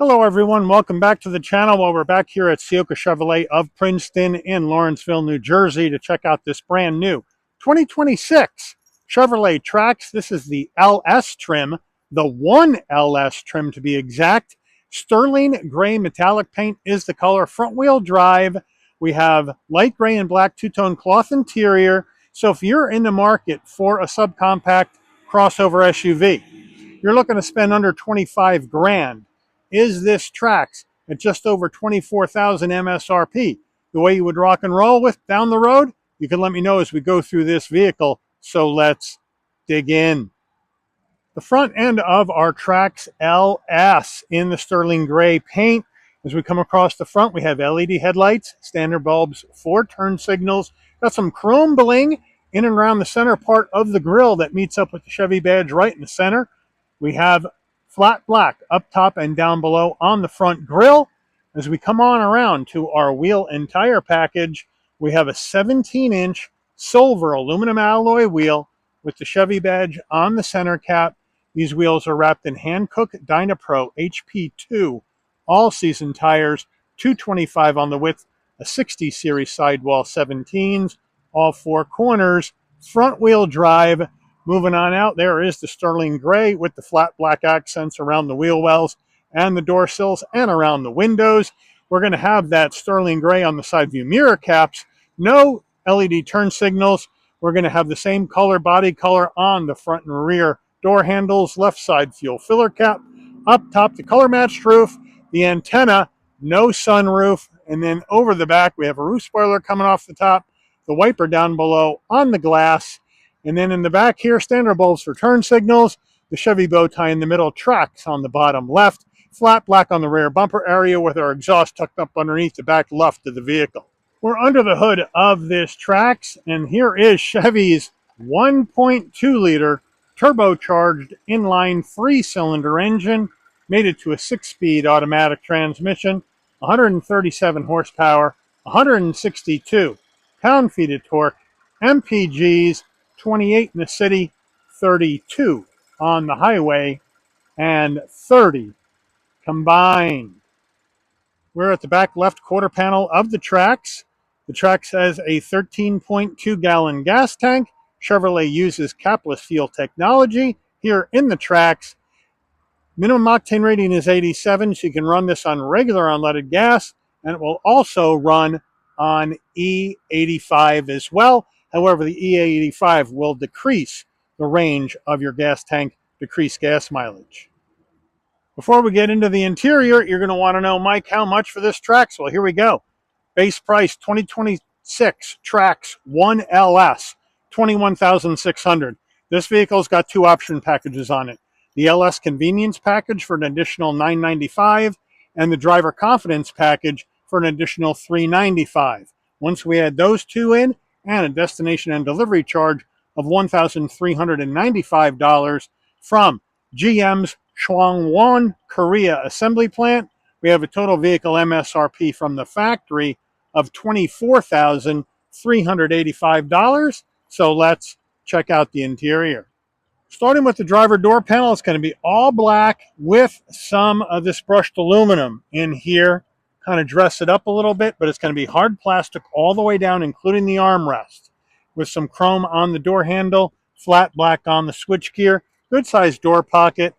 Hello everyone, welcome back to the channel. Well, we're back here at Ciocca Chevrolet of Princeton in Lawrenceville, New Jersey to check out this brand new 2026 Chevrolet Trax. This is the LS trim, the 1LS trim to be exact. Sterling gray metallic paint is the color. Front wheel drive. We have light gray and black two-tone cloth interior. So if you're in the market for a subcompact crossover SUV, you're looking to spend under 25 grand. Is this Trax at just over 24,000 MSRP the way you would rock and roll with down the road? You can let me know as we go through this vehicle. So let's dig in. The front end of our Trax LS in the sterling gray paint. As we come across the front, we have LED headlights, standard bulbs, 4 turn signals, got some chrome bling in and around the center part of the grille that meets up with the Chevy badge right in the center. We have flat black up top and down below on the front grille. As we come on around to our wheel and tire package, we have a 17-inch silver aluminum alloy wheel with the Chevy badge on the center cap. These wheels are wrapped in Hankook Dynapro HP2 all-season tires, 225 on the width, a 60 series sidewall 17s, all 4 corners, front wheel drive. Moving on out, there is the sterling gray with the flat black accents around the wheel wells and the door sills and around the windows. We're going to have that sterling gray on the side view mirror caps. No LED turn signals. We're going to have the same color, body color on the front and rear door handles, left side fuel filler cap. Up top, the color matched roof, the antenna, no sunroof. And then over the back, we have a roof spoiler coming off the top, the wiper down below on the glass. And then in the back here, standard bulbs for turn signals, the Chevy bow tie in the middle, Trax on the bottom left, flat black on the rear bumper area with our exhaust tucked up underneath the back left of the vehicle. We're under the hood of this Trax, and here is Chevy's 1.2-liter turbocharged inline 3-cylinder engine, made it to a 6-speed automatic transmission, 137 horsepower, 162 pound-feet of torque, MPGs, 28 in the city, 32 on the highway, and 30 combined. We're at the back left quarter panel of the Trax. The Trax has a 13.2-gallon gas tank. Chevrolet uses capless fuel technology here in the Trax. Minimum octane rating is 87, so you can run this on regular unleaded gas, and it will also run on E85 as well. However, the E85 will decrease the range of your gas tank, decrease gas mileage. Before we get into the interior, you're going to want to know, Mike, how much for this Trax? Well, here we go. Base price 2026 Trax 1LS, $21,600. This vehicle's got 2 option packages on it. The LS Convenience Package for an additional $995 and the Driver Confidence Package for an additional $395. Once we add those 2 in, and a destination and delivery charge of $1,395 from GM's Changwon, Korea assembly plant, we have a total vehicle MSRP from the factory of $24,385. So let's check out the interior. Starting with the driver door panel, it's going to be all black with some of this brushed aluminum in here. Kind of dress it up a little bit, but it's going to be hard plastic all the way down, including the armrest, with some chrome on the door handle, flat black on the switchgear, good sized door pocket.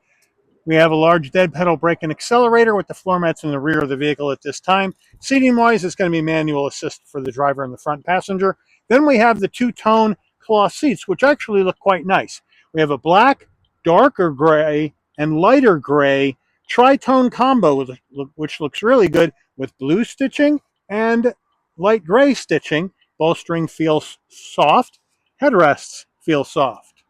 We have a large dead pedal brake and accelerator with the floor mats in the rear of the vehicle at this time. Seating wise, it's going to be manual assist for the driver and the front passenger. Then we have the 2-tone cloth seats, which actually look quite nice. We have a black, darker gray, and lighter gray tri-tone combo, which looks really good, with blue stitching and light gray stitching. Bolstering feels soft. Headrests feel soft.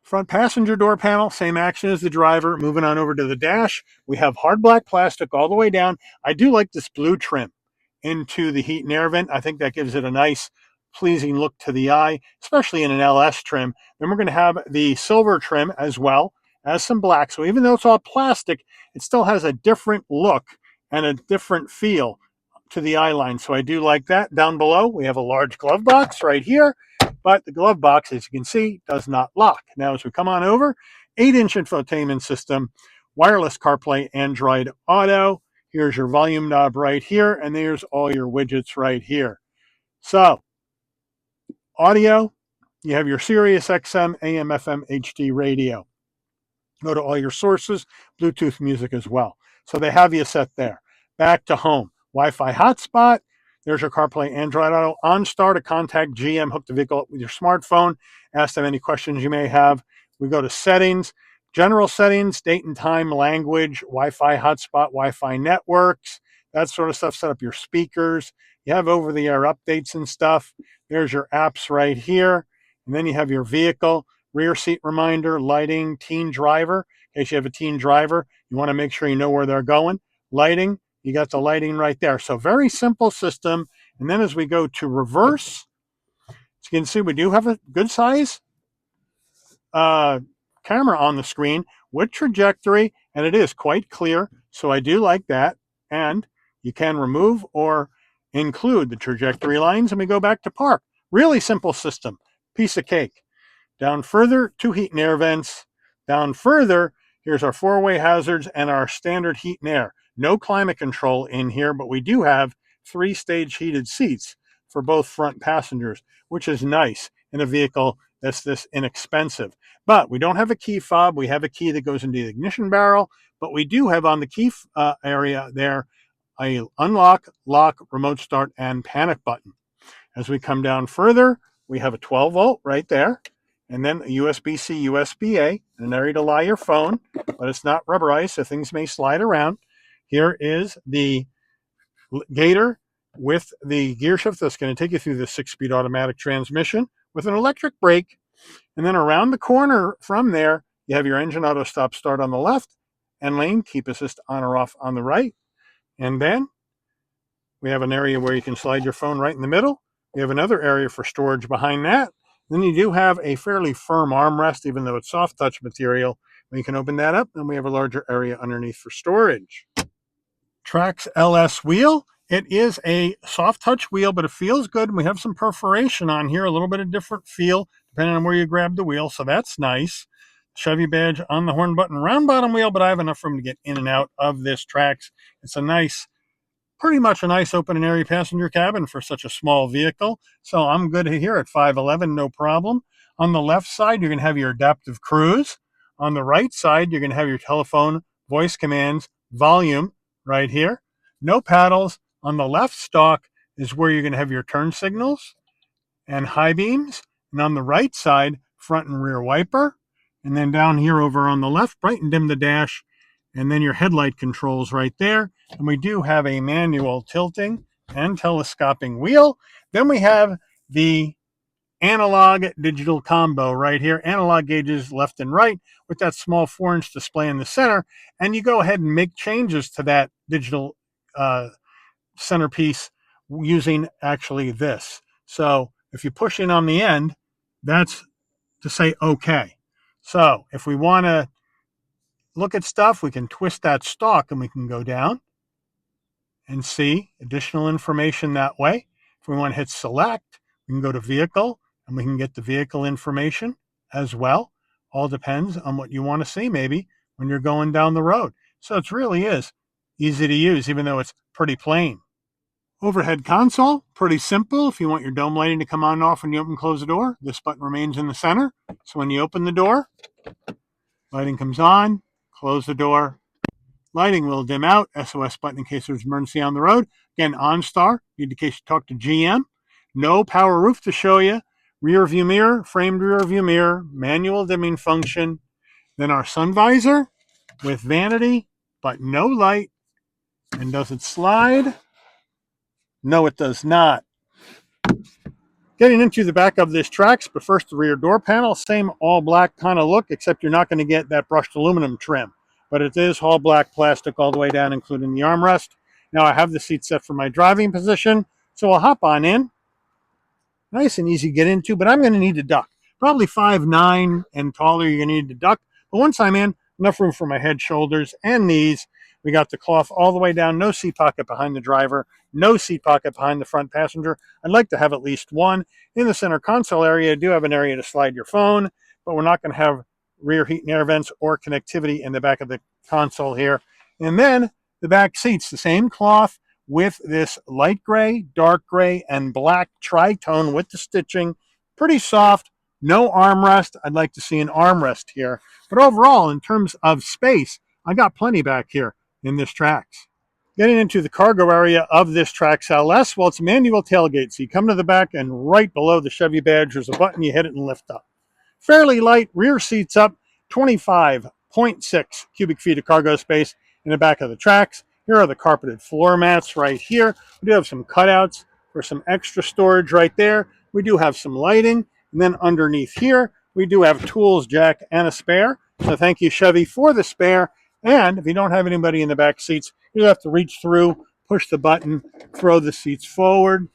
Front passenger door panel, same action as the driver. Moving on over to the dash, we have hard black plastic all the way down. I do like this blue trim into the heat and air vent. I think that gives it a nice, pleasing look to the eye, especially in an LS trim. Then we're going to have the silver trim as well as some black. So even though it's all plastic, it still has a different look and a different feel to the eye line. So I do like that. Down below, we have a large glove box right here, but the glove box, as you can see, does not lock. Now, as we come on over, 8-inch infotainment system wireless CarPlay, Android Auto. Here's your volume knob right here, and there's all your widgets right here. So, audio, you have your Sirius XM, AM, FM, HD radio. Go to all your sources, Bluetooth music as well. So they have you set there. Back to home. Wi-Fi hotspot. There's your CarPlay, Android Auto. OnStar to contact GM. Hook the vehicle up with your smartphone. Ask them any questions you may have. We go to settings. General settings, date and time, language, Wi-Fi hotspot, Wi-Fi networks, that sort of stuff. Set up your speakers. You have over-the-air updates and stuff. There's your apps right here. And then you have your vehicle. Rear seat reminder, lighting, teen driver. In case you have a teen driver, you want to make sure you know where they're going. Lighting, you got the lighting right there. So very simple system. And then as we go to reverse, as you can see, we do have a good size camera on the screen with trajectory, and it is quite clear. So I do like that. And you can remove or include the trajectory lines, and we go back to park. Really simple system. Piece of cake. Down further, 2 heat and air vents. Down further, here's our 4-way hazards and our standard heat and air. No climate control in here, but we do have 3-stage heated seats for both front passengers, which is nice in a vehicle that's this inexpensive. But we don't have a key fob. We have a key that goes into the ignition barrel, but we do have on the key area there a unlock, lock, remote start, and panic button. As we come down further, we have a 12-volt right there. And then a USB-C, USB-A, an area to lie your phone, but it's not rubberized, so things may slide around. Here is the Gator with the gear shift that's going to take you through the 6-speed automatic transmission with an electric brake. And then around the corner from there, you have your engine auto stop start on the left and lane keep assist on or off on the right. And then we have an area where you can slide your phone right in the middle. We have another area for storage behind that. Then you do have a fairly firm armrest, even though it's soft touch material. We can open that up, and we have a larger area underneath for storage. Trax LS wheel. It is a soft touch wheel, but it feels good. And we have some perforation on here, a little bit of different feel, depending on where you grab the wheel. So that's nice. Chevy badge on the horn button, round bottom wheel, but I have enough room to get in and out of this Trax. It's a nice, pretty much a nice open and airy passenger cabin for such a small vehicle. So I'm good here at 5'11", no problem. On the left side, you're going to have your adaptive cruise. On the right side, you're going to have your telephone, voice commands, volume right here. No paddles. On the left stalk is where you're going to have your turn signals and high beams. And on the right side, front and rear wiper. And then down here over on the left, bright and dim the dash. And then your headlight controls right there. And we do have a manual tilting and telescoping wheel. Then we have the analog digital combo right here. Analog gauges left and right with that small 4-inch display in the center. And you go ahead and make changes to that digital centerpiece using actually this. So if you push in on the end, that's to say okay. So if we want to look at stuff, we can twist that stalk and we can go down and see additional information that way. If we want to hit select, we can go to vehicle and we can get the vehicle information as well. All depends on what you want to see maybe when you're going down the road. So it really is easy to use, even though it's pretty plain. Overhead console, pretty simple. If you want your dome lighting to come on and off when you open and close the door, this button remains in the center. So when you open the door, lighting comes on, close the door. Lighting will dim out. SOS button in case there's emergency on the road. Again, OnStar, in case you talk to GM. No power roof to show you. Rear view mirror, framed rear view mirror, manual dimming function. Then our sun visor with vanity, but no light. And does it slide? No, it does not. Getting into the back of this Trax, but first the rear door panel, same all black kind of look, except you're not going to get that brushed aluminum trim. But it is all black plastic all the way down, including the armrest. Now I have the seat set for my driving position, so I'll hop on in. Nice and easy to get into, but I'm going to need to duck. Probably 5'9" and taller, you're going to need to duck. But once I'm in, enough room for my head, shoulders, and knees. We got the cloth all the way down, no seat pocket behind the driver, no seat pocket behind the front passenger. I'd like to have at least one. In the center console area, I do have an area to slide your phone, but we're not going to have rear heat and air vents or connectivity in the back of the console here. And then the back seats, the same cloth with this light gray, dark gray, and black tri-tone with the stitching. Pretty soft, no armrest. I'd like to see an armrest here. But overall, in terms of space, I got plenty back here in this Trax. Getting into the cargo area of this Trax LS, well, it's a manual tailgate. So you come to the back, and right below the Chevy badge, there's a button, you hit it and lift up. Fairly light, rear seats up, 25.6 cubic feet of cargo space in the back of the Trax. Here are the carpeted floor mats right here. We do have some cutouts for some extra storage right there. We do have some lighting. And then underneath here, we do have tools, jack, and a spare. So thank you, Chevy, for the spare. And if you don't have anybody in the back seats, you have to reach through, push the button, throw the seats forward.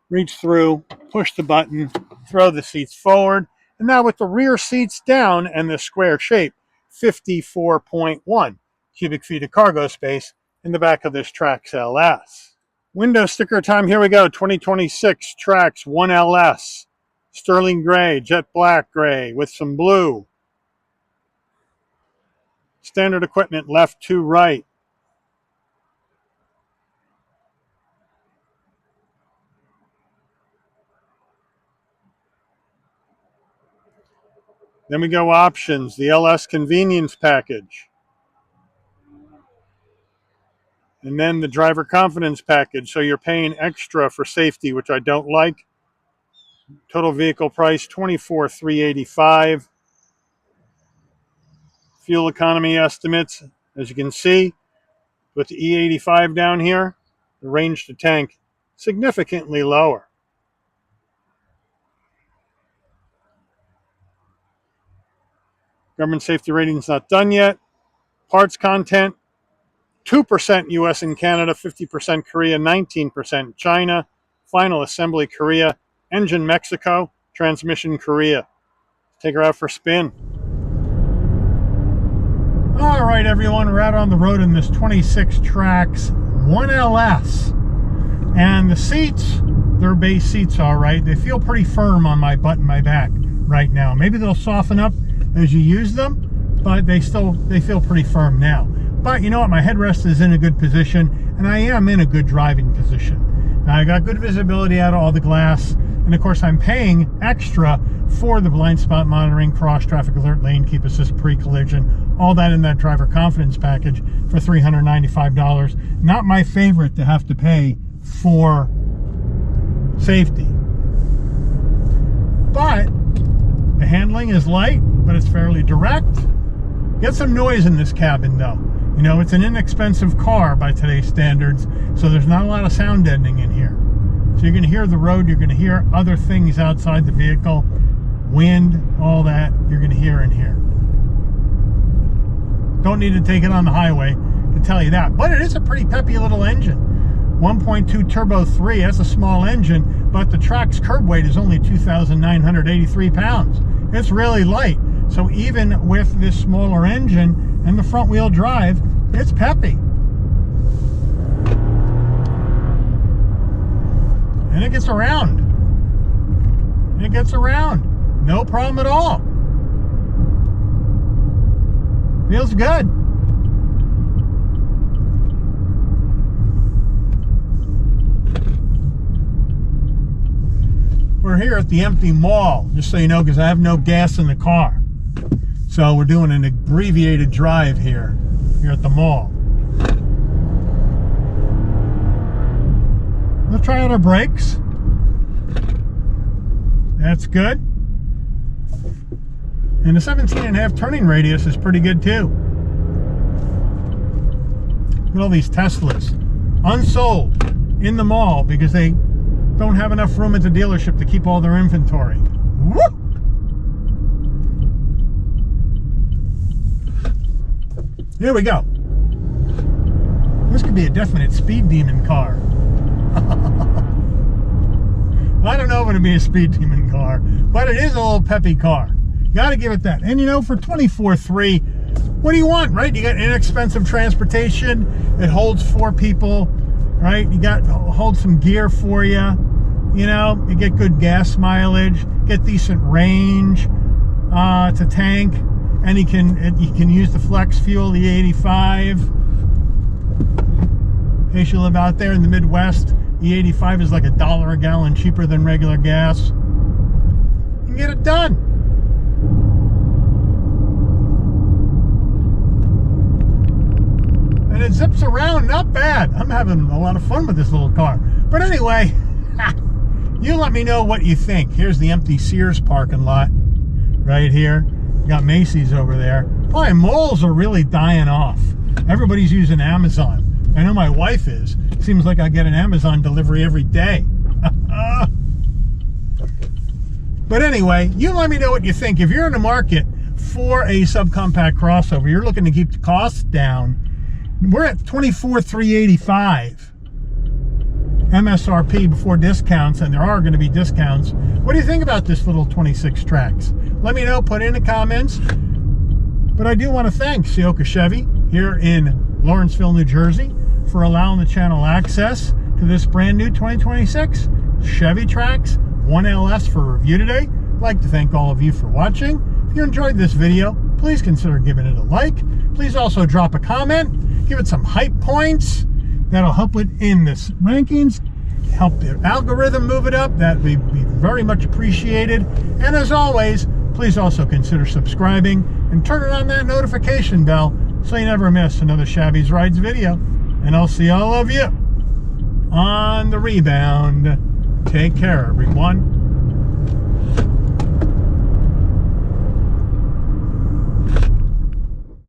Reach through, push the button, throw the seats forward. And now with the rear seats down and the square shape, 54.1 cubic feet of cargo space in the back of this Trax LS. Window sticker time, here we go. 2026 Trax 1LS. Sterling gray, jet black gray with some blue. Standard equipment left to right. Then we go options, the LS convenience package. And then the driver confidence package. So you're paying extra for safety, which I don't like. Total vehicle price, $24,385. Fuel economy estimates, as you can see, with the E85 down here, the range to tank significantly lower. Government safety rating's not done yet. Parts content, 2% US and Canada, 50% Korea, 19% China. Final assembly Korea. Engine Mexico, transmission Korea. Take her out for a spin. All right, everyone, we're out on the road in this 26 Trax 1LS. And the seats, they're base seats, all right. They feel pretty firm on my butt and my back right now. Maybe they'll soften up as you use them, but they feel pretty firm now. But you know what? My headrest is in a good position, and I am in a good driving position. Now, I got good visibility out of all the glass, and of course, I'm paying extra for the blind spot monitoring, cross traffic alert, lane keep assist, pre-collision, all that in that driver confidence package for $395. Not my favorite to have to pay for safety. But the handling is light, but it's fairly direct. Get some noise in this cabin though. You know, it's an inexpensive car by today's standards, so there's not a lot of sound deadening in here. So you're going to hear the road, you're going to hear other things outside the vehicle, wind, all that, you're going to hear in here. Don't need to take it on the highway to tell you that. But it is a pretty peppy little engine. 1.2 turbo 3, that's a small engine, but the Trax curb weight is only 2,983 pounds. It's really light. So even with this smaller engine and the front wheel drive, it's peppy. And it gets around. It gets around. No problem at all. Feels good. We're here at the empty mall, just so you know, because I have no gas in the car. So we're doing an abbreviated drive here at the mall. We'll try out our brakes. That's good. And the 17.5 turning radius is pretty good too. Look at all these Teslas. Unsold in the mall because they don't have enough room at the dealership to keep all their inventory. Woo! Here we go. This could be a definite speed demon car. I don't know if it'll be a speed demon car, but it is a little peppy car. Gotta give it that. And you know, for $24,300, what do you want, right? You got inexpensive transportation. It holds 4 people, right? You got hold some gear for you. You know, you get good gas mileage, get decent range to tank. And you can use the flex fuel, the 85. In case you live out there in the Midwest, E85 is like $1 a gallon cheaper than regular gas. You can get it done. And it zips around, not bad. I'm having a lot of fun with this little car. But anyway, you let me know what you think. Here's the empty Sears parking lot right here. Got Macy's over there. Boy, malls are really dying off. Everybody's using Amazon. I know my wife is. Seems like I get an Amazon delivery every day. But anyway, you let me know what you think. If you're in the market for a subcompact crossover, you're looking to keep the costs down, we're at $24,385 MSRP before discounts, and there are going to be discounts. What do you think about this little 26 Trax? Let me know, put it in the comments. But I do want to thank Ciocca Chevy here in Lawrenceville, New Jersey, for allowing the channel access to this brand new 2026 Chevy Trax 1LS for review today. I'd like to thank all of you for watching. If you enjoyed this video, please consider giving it a like. Please also drop a comment, give it some hype points. That'll help it in this rankings, help the algorithm move it up. That would be very much appreciated. And as always, please also consider subscribing and turning on that notification bell so you never miss another Shabby's Rides video. And I'll see all of you on the rebound. Take care, everyone.